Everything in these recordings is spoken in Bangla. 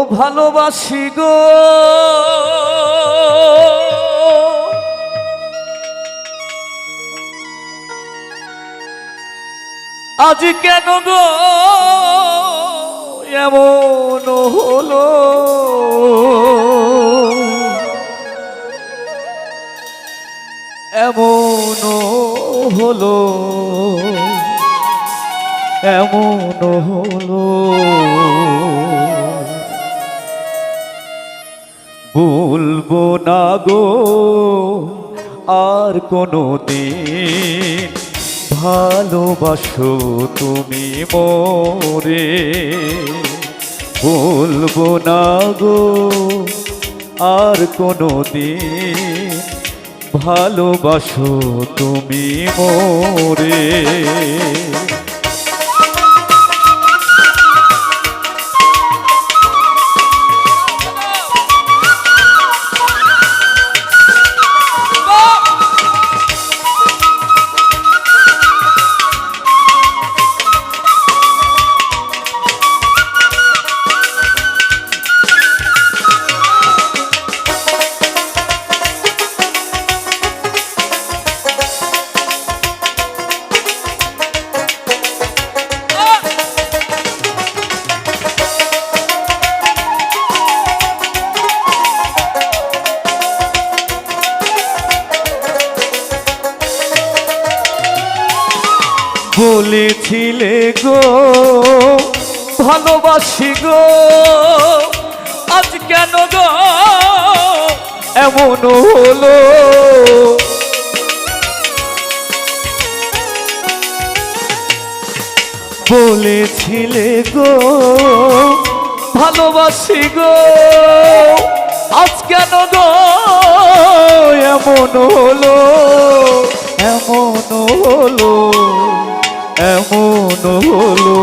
ভালোবাসি গো আজ কেন গো এমন হলো এমন হলো এমন হলো বলবো না গো আর কোনো দিন ভালোবাসো তুমি মোরে বলবো না গো আর কোনো দিন ভালোবাসো তুমি মোরে বলেছিলে গো ভালোবাসি গো আজ কেন গো এমন হলো বলেছিলে গো ভালোবাসি গো আজ কেন গো এমন হলো এমন হলো এমন হলো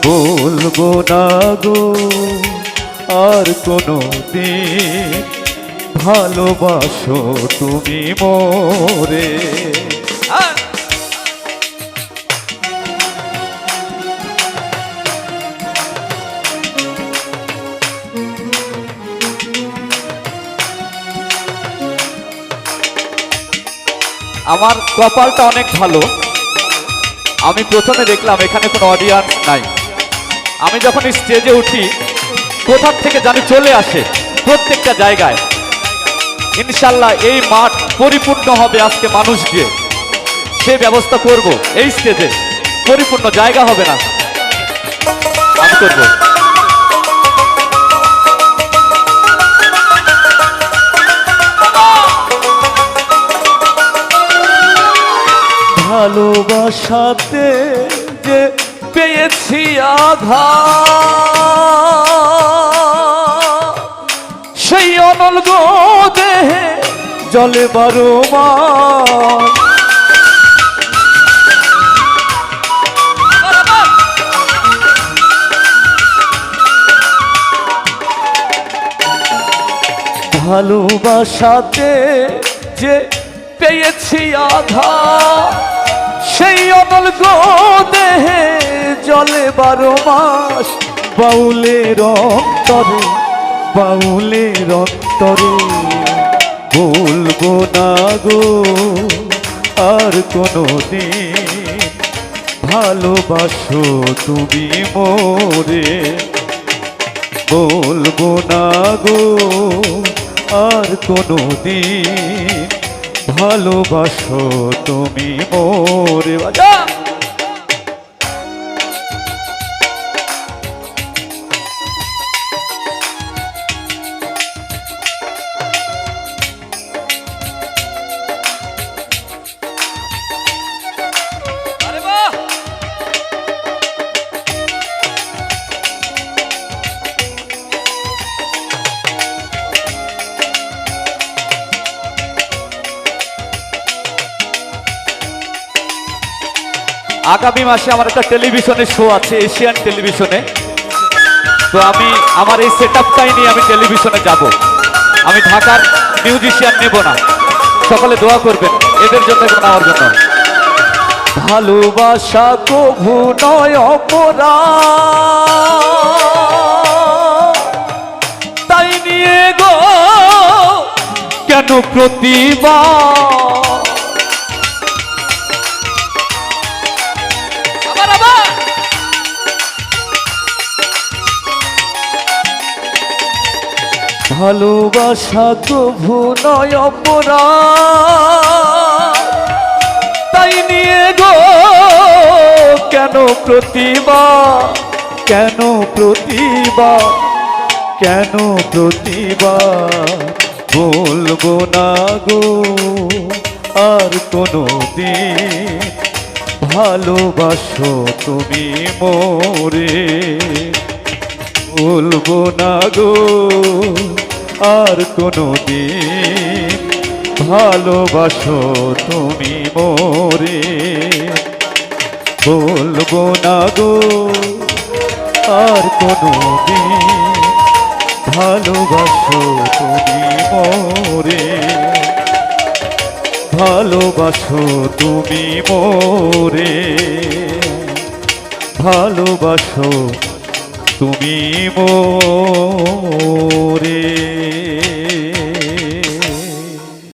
বলবো না গো আর কোনো দিন ভালোবাসো তুমি মোরে আমার কপালটা অনেক ভালো আমি প্রথমে দেখলাম এখানে কোনো অডিয়েন্স নাই আমি যখন স্টেজে উঠি কোথা থেকে জানি চলে আসে প্রত্যেকটা জায়গায় ইনশাল্লাহ এই মাঠ পরিপূর্ণ হবে আজকে মানুষ দিয়ে সে ব্যবস্থা করব এই স্টেজে পরিপূর্ণ জায়গা হবে না আমি করব ভালোবাসাতে যে পেয়েছি আঘাত সেই অনল গো দেহে জলে বারো মাস ভালোবাসাতে যে পেয়েছি আঘাত সেই অনল গো দেহে জলে বারো মাস বাউলের অন্তরে বলবো না গো আর কোনো দিন ভালোবাসো তুমি মোরে বলবো না গো আর কোনো দিন ভালোবাসো তুমি মোরে বাজা আগামী মাসে আমার একটা টেলিভিশনের শো আছে এশিয়ান টেলিভিশনে তো আমি আমার এই সেটআপটাই নিয়ে আমি টেলিভিশনে যাব আমি ঢাকার মিউজিশিয়ান নেব না সকলে দোয়া করবেন এদের জন্য এবং আমার জন্য ভালোবাসা কভু নয় অপরাধ কেন প্রতিবার আবার আবার ভালোবাসা কভু নয় অপরাধ, তাই নিয়ে গো কেন প্রতিবার, কেন প্রতিবার, কেন প্রতিবার বলবো না গো আর কোনো দিন ভালোবাসো তুমি মোরে, বলবো না গো আর কোনো দিন ভালোবাসো তুমি মোরে, বলবো না গো আর কোনো দিন ভালোবাসো তুমি মোরে, ভালোবাসো তুমি মোরে, ভালোবাসো তুমি মোরে।